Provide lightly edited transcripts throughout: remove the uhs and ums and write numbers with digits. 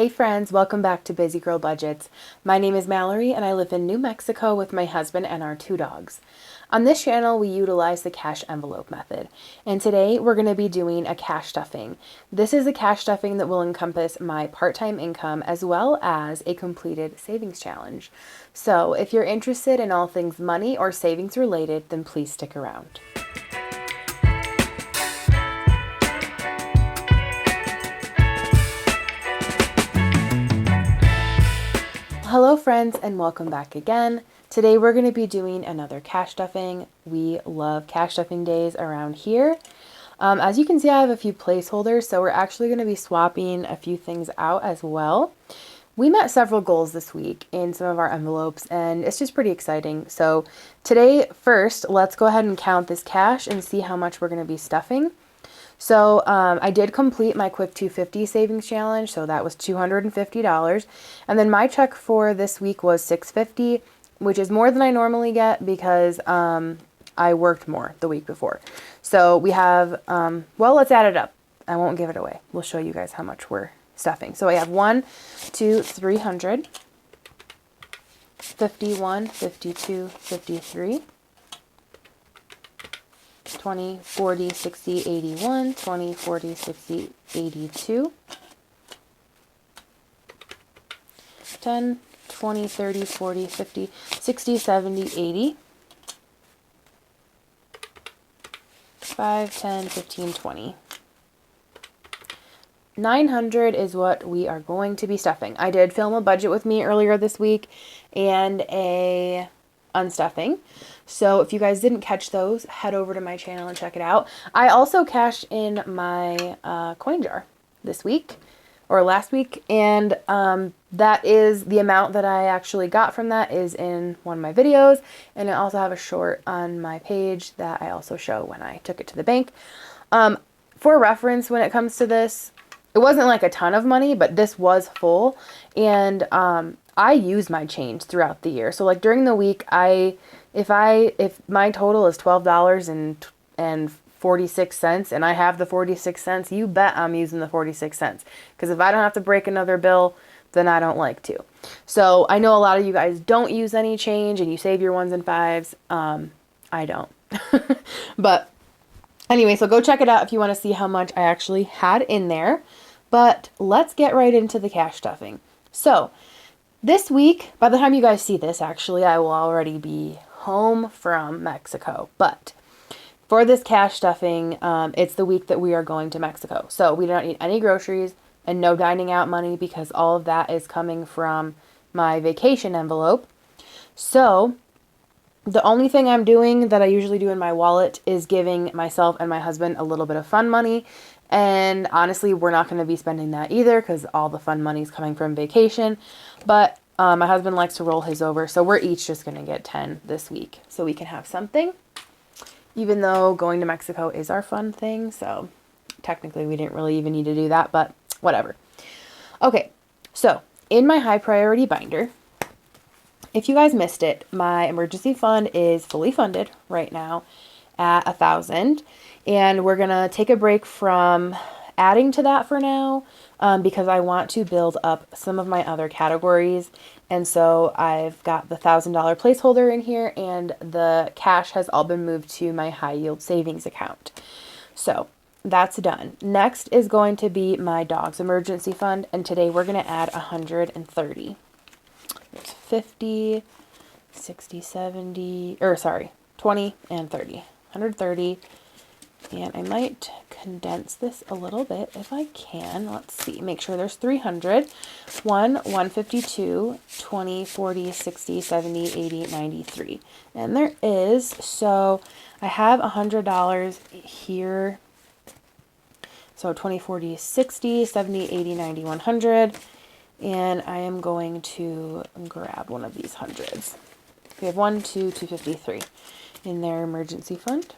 Hey friends, welcome back to Busy Girl Budgets. My name is Mallory and I live in New Mexico with my husband and our 2 dogs. On this channel, we utilize the cash envelope method, and today we're going to be doing a cash stuffing. This is a cash stuffing that will encompass my part-time income as well as a completed savings challenge. So if you're interested in all things money or savings related, then please stick around. Hello friends and welcome back again. Today we're going to be doing another cash stuffing. We love cash stuffing days around here. As you can see, I have a few placeholders, so we're actually going to be swapping a few things out as well. We met several goals this week in some of our envelopes and it's just pretty exciting. So today, first, let's go ahead and count this cash and see how much we're going to be stuffing. So I did complete my quick 250 savings challenge, so that was $250. And then my check for this week was $650, which is more than I normally get because I worked more the week before. So we have, well, let's add it up. I won't give it away. We'll show you guys how much we're stuffing. So I have 1, 2, 300, 51, 52, 53. 20, 40, 60, 81, 20, 40, 60, 82, 10, 20, 30, 40, 50, 60, 70, 80, 5, 10, 15, 20. 900 is what we are going to be stuffing. I did film a budget with me earlier this week and a unstuffing. So if you guys didn't catch those, head over to my channel and check it out. I also cashed in my coin jar this week or last week, and that is the amount that I actually got from that is in one of my videos, and I also have a short on my page that I also show when I took it to the bank. For reference, when it comes to this, it wasn't like a ton of money, but this was full, and I use my change throughout the year. So like during the week, if my total is $12.46 and I have the 46 cents, you bet I'm using the 46 cents. Because if I don't have to break another bill, then I don't like to. So I know a lot of you guys don't use any change and you save your 1s and 5s. I don't. But anyway, so go check it out if you want to see how much I actually had in there. But let's get right into the cash stuffing. So this week, by the time you guys see this, actually, I will already be home from Mexico. But for this cash stuffing, it's the week that we are going to Mexico. So we don't need any groceries and no dining out money because all of that is coming from my vacation envelope. So the only thing I'm doing that I usually do in my wallet is giving myself and my husband a little bit of fun money. And honestly, we're not going to be spending that either because all the fun money is coming from vacation. But my husband likes to roll his over, so we're each just going to get 10 this week so we can have something. Even though going to Mexico is our fun thing, so technically we didn't really even need to do that, but whatever. Okay, so in my high priority binder, if you guys missed it, my emergency fund is fully funded right now at $1,000. And we're going to take a break from adding to that for now because I want to build up some of my other categories. And so I've got the $1,000 placeholder in here and the cash has all been moved to my high yield savings account. So that's done. Next is going to be my dog's emergency fund. And today we're going to add 130. There's 50, 60, 70, or sorry, 20 and 30. 130. And I might condense this a little bit if I can. Let's see. Make sure there's 300. 1, 152, 20, 40, 60, 70, 80, 93. And there is. So I have $100 here. So 20, 40, 60, 70, 80, 90, 100. And I am going to grab one of these hundreds. We have 1, 2, 253 in their emergency fund.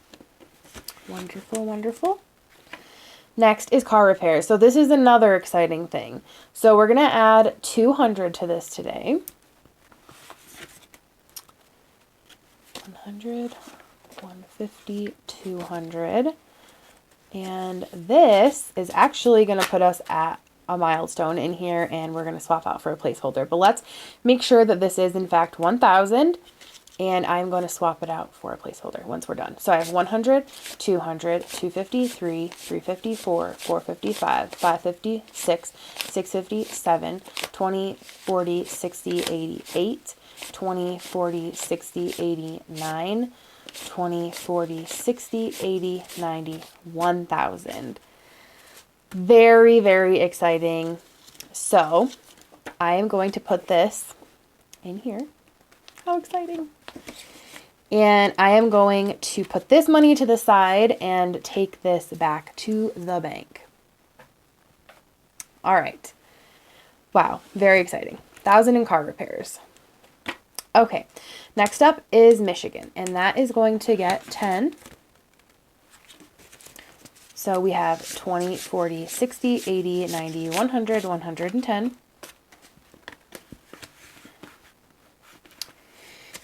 Wonderful, wonderful. Next is car repairs. So this is another exciting thing. So we're going to add 200 to this today. 100, 150, 200. And this is actually going to put us at a milestone in here, and we're going to swap out for a placeholder. But let's make sure that this is in fact 1,000, and I'm going to swap it out for a placeholder once we're done. So I have 100, 200, 253, 354, 455, 556, 657, 20, 40, 60, 88, 20, 40, 60, 89, 20, 40, 60, 80, 90, 1,000. Very, very exciting. So I am going to put this in here. How exciting. And I am going to put this money to the side and take this back to the bank. All right. Wow, very exciting. 1,000 in car repairs. Okay, next up is Michigan, and that is going to get 10. So we have 20, 40, 60, 80, 90, 100, 110.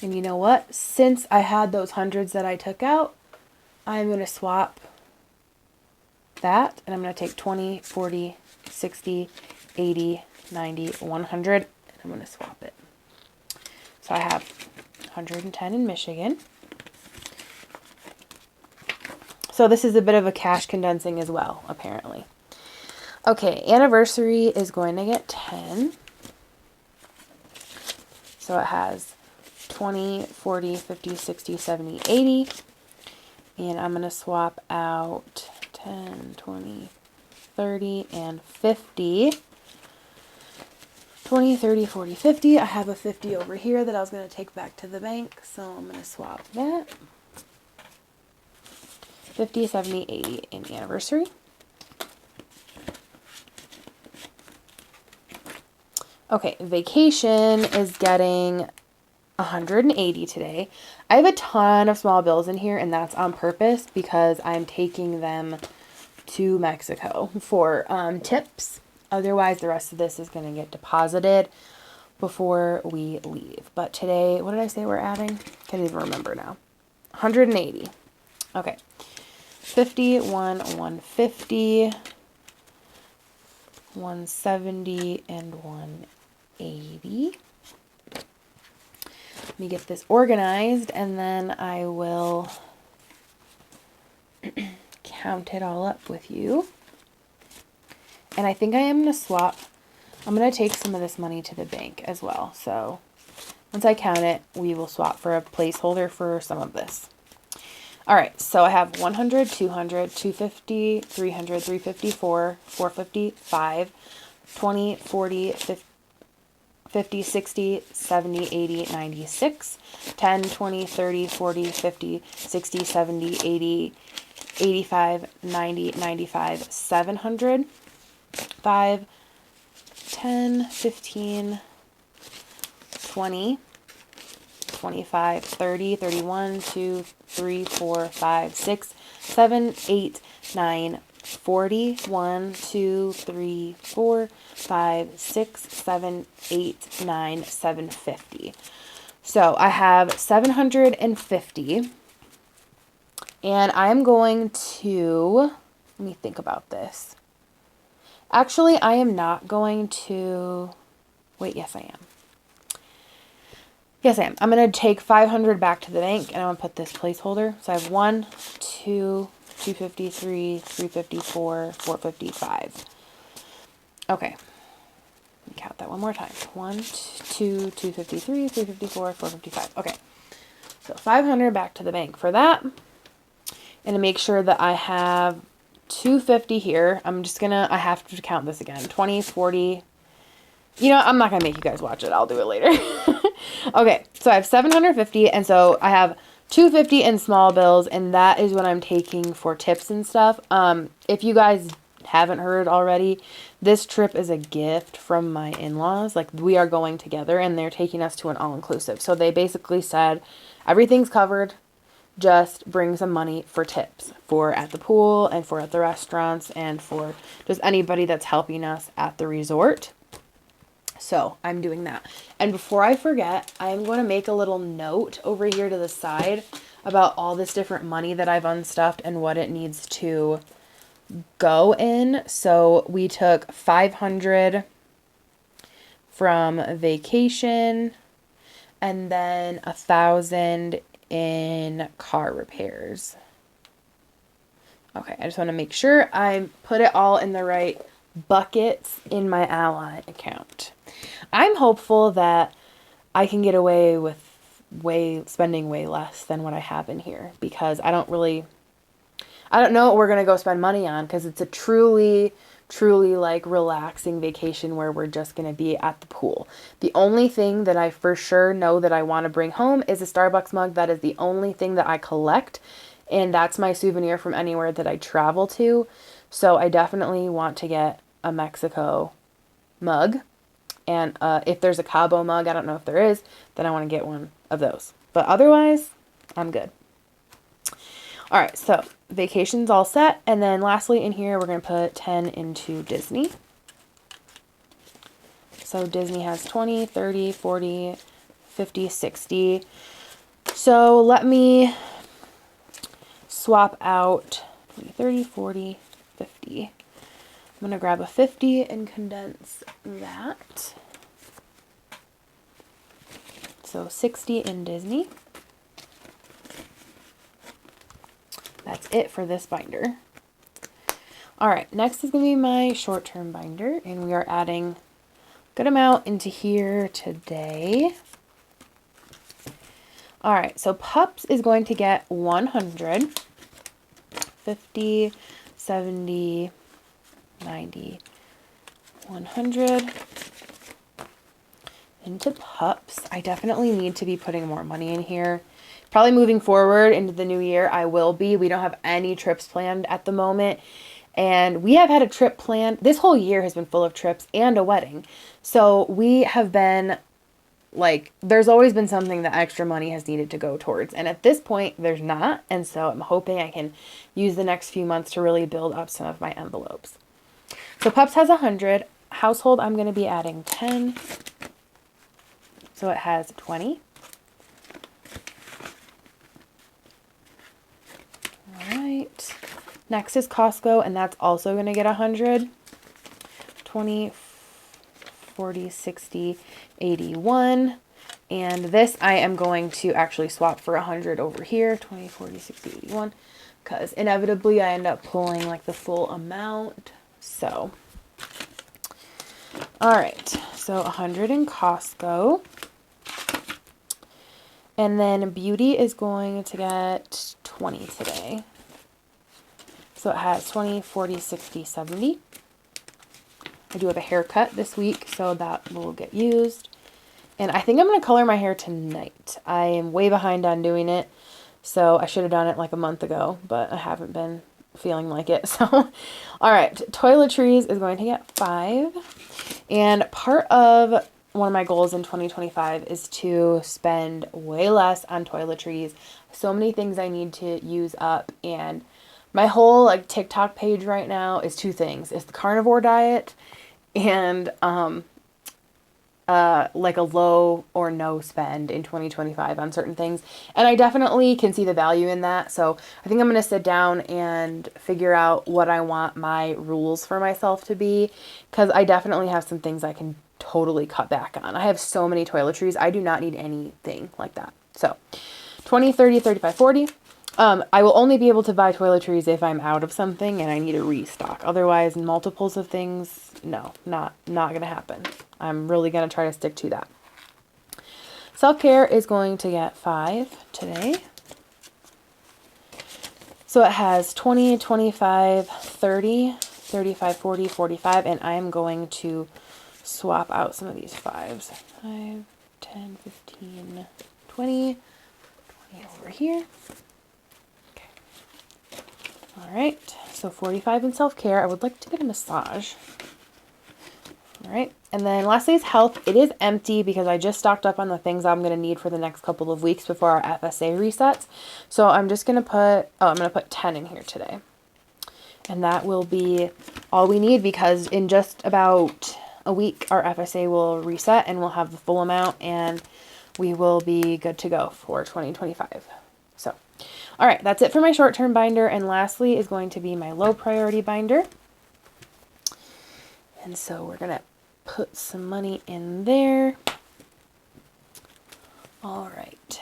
And you know what? Since I had those hundreds that I took out, I'm going to swap that, and I'm going to take 20, 40, 60, 80, 90, 100, and I'm going to swap it. So I have 110 in Michigan. So this is a bit of a cash condensing as well, apparently. Okay, anniversary is going to get 10. So it has 20, 40, 50, 60, 70, 80. And I'm going to swap out 10, 20, 30, and 50. 20, 30, 40, 50. I have a 50 over here that I was going to take back to the bank. So I'm going to swap that. 50, 70, 80 in the anniversary. Okay, vacation is getting 180 today. I have a ton of small bills in here, and that's on purpose because I'm taking them to Mexico for tips. Otherwise, the rest of this is going to get deposited before we leave. But today, what did I say we're adding? Can't even remember now. 180. Okay. 50, 150, 170, and 180. Let me get this organized, and then I will count it all up with you. And I think I am going to swap. I'm going to take some of this money to the bank as well. So once I count it, we will swap for a placeholder for some of this. All right, so I have 100, 200, 250, 300, 354, 455, 20, 40, 50, 60, 70, 80, 96, 10, 20, 30, 40, 50, 60, 70, 80, 85, 90, 95, 700, 5, 10, 15, 20, 25, 30, 31, 2, 3, 4, 5, 6, 7, 8, 9, 40, 1, 2, 3, 4, 5, 6, 7, 8, 9, 750. So I have 750, and I'm going to, let me think about this. Actually, I am not going to, wait, yes I am. Yes, I am. I'm going to take 500 back to the bank, and I'm going to put this placeholder. So I have 1, 2, 253, 354, 455. Okay. Let me count that one more time. 1, 2, 253, 354, 455. Okay. So 500 back to the bank for that. And to make sure that I have 250 here, I'm just going to, I have to count this again. 20, 40. You know, I'm not going to make you guys watch it. I'll do it later. Okay, so I have 750, and so I have 250 in small bills, and that is what I'm taking for tips and stuff. If you guys haven't heard already, this trip is a gift from my in-laws. Like, we are going together, and they're taking us to an all-inclusive. So they basically said, everything's covered. Just bring some money for tips for at the pool and for at the restaurants and for just anybody that's helping us at the resort. So I'm doing that. And before I forget, I'm going to make a little note over here to the side about all this different money that I've unstuffed and what it needs to go in. So we took 500 from vacation and then 1,000 in car repairs. Okay, I just want to make sure I put it all in the right buckets in my ally account. I'm hopeful that I can get away with spending way less than what I have in here, because I don't know what we're going to go spend money on, because it's a truly like relaxing vacation where we're just going to be at the pool. The only thing that I for sure know that I want to bring home is a Starbucks mug. That is the only thing that I collect, and that's my souvenir from anywhere that I travel to. So I definitely want to get a Mexico mug. And if there's a Cabo mug, I don't know if there is, then I want to get one of those. But otherwise, I'm good. All right, so vacation's all set. And then lastly in here, we're going to put 10 into Disney. So Disney has 20, 30, 40, 50, 60. So let me swap out 20, 30, 40, 50. I'm going to grab a 50 and condense that. So 60 in Disney. That's it for this binder. All right, next is going to be my short-term binder, and we are adding a good amount into here today. All right, so Pups is going to get 100, 50, 70, 90, 100 into Pups. I definitely need to be putting more money in here. Probably moving forward into the new year, I will be. We don't have any trips planned at the moment. And we have had a trip planned. This whole year has been full of trips and a wedding. So we have been like, there's always been something that extra money has needed to go towards. And at this point, there's not. And so I'm hoping I can use the next few months to really build up some of my envelopes. So Pups has 100. Household, I'm going to be adding 10. So it has 20. All right. Next is Costco, and that's also going to get 100. 20, 40, 60, 81. And this I am going to actually swap for 100 over here. 20, 40, 60, 81. Because inevitably I end up pulling like the full amount. So, all right. So 100 in Costco. And then Beauty is going to get 20 today. So it has 20, 40, 60, 70. I do have a haircut this week, so that will get used. And I think I'm going to color my hair tonight. I am way behind on doing it, so I should have done it like a month ago, but I haven't been feeling like it. So, all right, toiletries is going to get 5. And part of one of my goals in 2025 is to spend way less on toiletries. So many things I need to use up, and my whole like TikTok page right now is 2 things. It's the carnivore diet and like a low or no spend in 2025 on certain things. And I definitely can see the value in that. So I think I'm going to sit down and figure out what I want my rules for myself to be, because I definitely have some things I can totally cut back on. I have so many toiletries. I do not need anything like that. So 20, 30, 35, 40. I will only be able to buy toiletries if I'm out of something and I need a restock. Otherwise, multiples of things, no, not going to happen. I'm really going to try to stick to that. Self-care is going to get 5 today. So it has 20, 25, 30, 35, 40, 45, and I'm going to swap out some of these 5s. 5, 10, 15, 20, 20 over here. All right, so 45 in self-care. I would like to get a massage. All right, and then lastly is health. It is empty because I just stocked up on the things I'm going to need for the next couple of weeks before our FSA resets. So I'm just going to put, I'm going to put 10 in here today. And that will be all we need, because in just about a week, our FSA will reset and we'll have the full amount and we will be good to go for 2025. So All right, that's it for my short-term binder. And lastly is going to be my low priority binder. And so we're going to put some money in there. All right.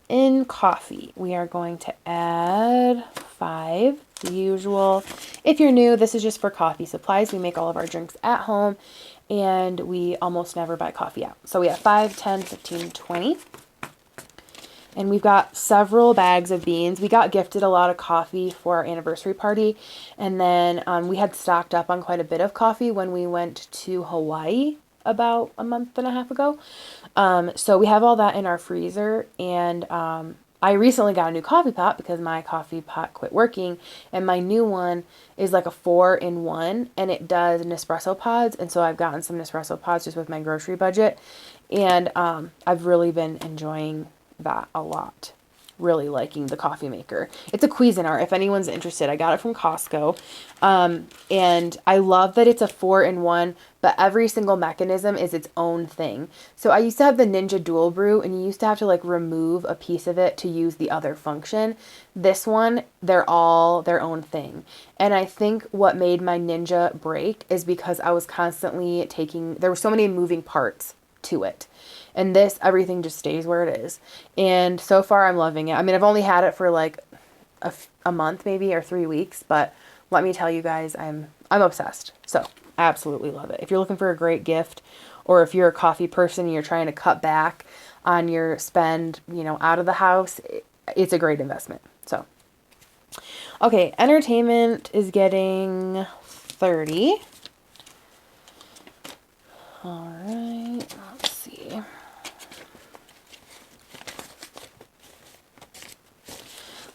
In coffee, we are going to add 5, the usual. If you're new, this is just for coffee supplies. We make all of our drinks at home, and we almost never buy coffee out. So we have 5, 10, 15, 20. And we've got several bags of beans. We got gifted a lot of coffee for our anniversary party. And then we had stocked up on quite a bit of coffee when we went to Hawaii about a month and a half ago. So we have all that in our freezer. And I recently got a new coffee pot because my coffee pot quit working. And my new one is like a 4-in-1. And it does Nespresso pods. And so I've gotten some Nespresso pods just with my grocery budget. And I've really been enjoying that a lot. Really liking the coffee maker. It's a Cuisinart if anyone's interested. I got it from Costco. And I love that it's a 4-in-1, but every single mechanism is its own thing. So I used to have the Ninja Dual Brew, and you used to have to like remove a piece of it to use the other function. This one, they're all their own thing. And I think what made my Ninja break is because I was constantly there were so many moving parts to it. And this, everything just stays where it is. And so far, I'm loving it. I mean, I've only had it for like a month maybe, or 3 weeks. But let me tell you guys, I'm obsessed. So I absolutely love it. If you're looking for a great gift, or if you're a coffee person and you're trying to cut back on your spend, out of the house, it's a great investment. So, okay, entertainment is getting 30. All right, let's see.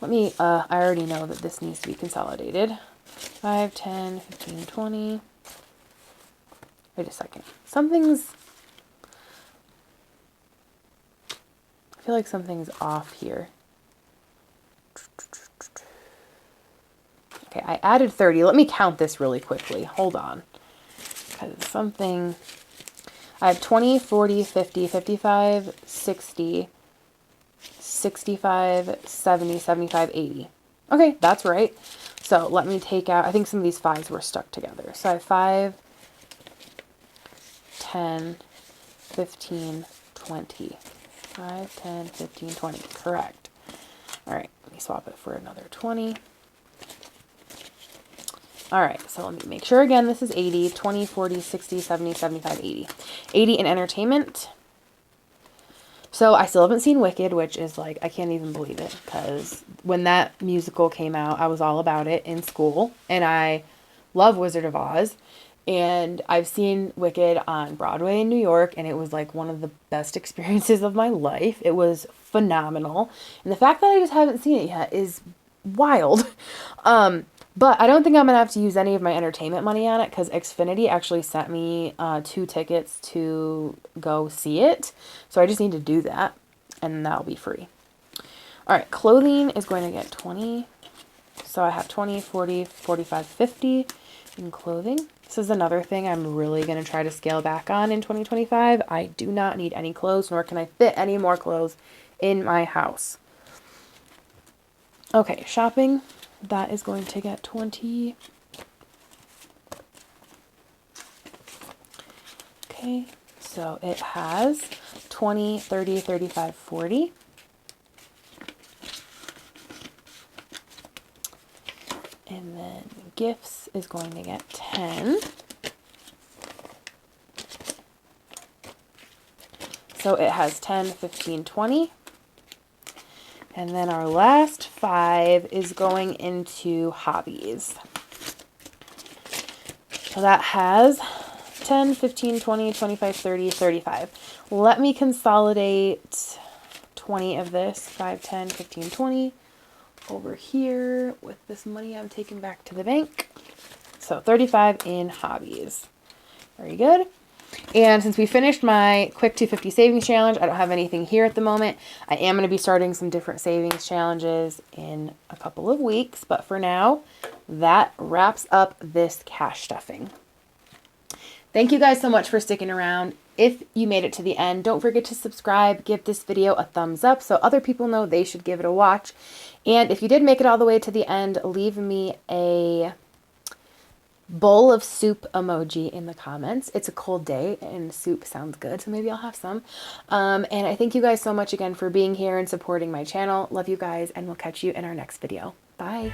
I already know that this needs to be consolidated. 5, 10, 15, 20. Wait a second. I feel like something's off here. Okay, I added 30. Let me count this really quickly. Hold on. Because I have 20, 40, 50, 55, 60, 65, 70, 75, 80. Okay, that's right. So let me take out, I think some of these 5s were stuck together. So I have 5, 10, 15, 20. 5, 10, 15, 20. Correct. All right, let me swap it for another 20. All right, so let me make sure again, this is 80, 20, 40, 60, 70, 75, 80. 80 in entertainment. So I still haven't seen Wicked, which is like, I can't even believe it, because when that musical came out, I was all about it in school, and I love Wizard of Oz, and I've seen Wicked on Broadway in New York, and it was like one of the best experiences of my life. It was phenomenal, and the fact that I just haven't seen it yet is wild. But I don't think I'm going to have to use any of my entertainment money on it, because Xfinity actually sent me 2 tickets to go see it. So I just need to do that, and that'll be free. All right, clothing is going to get 20. So I have 20, 40, 45, 50 in clothing. This is another thing I'm really going to try to scale back on in 2025. I do not need any clothes, nor can I fit any more clothes in my house. Okay, shopping. That is going to get 20. Okay, so it has 20, 30, 35, 40. And then gifts is going to get 10. So it has 10, 15, 20. And then our last 5 is going into hobbies. So that has 10, 15, 20, 25, 30, 35. Let me consolidate 20 of this, 5, 10, 15, 20, over here with this money I'm taking back to the bank. So 35 in hobbies. Very good. And since we finished my quick 250 savings challenge, I don't have anything here at the moment. I am going to be starting some different savings challenges in a couple of weeks. But for now, that wraps up this cash stuffing. Thank you guys so much for sticking around. If you made it to the end, don't forget to subscribe, give this video a thumbs up so other people know they should give it a watch. And if you did make it all the way to the end, leave me a bowl of soup emoji in the comments. It's a cold day and soup sounds good, so maybe I'll have some. And I thank you guys so much again for being here and supporting my channel. Love you guys, and we'll catch you in our next video. Bye.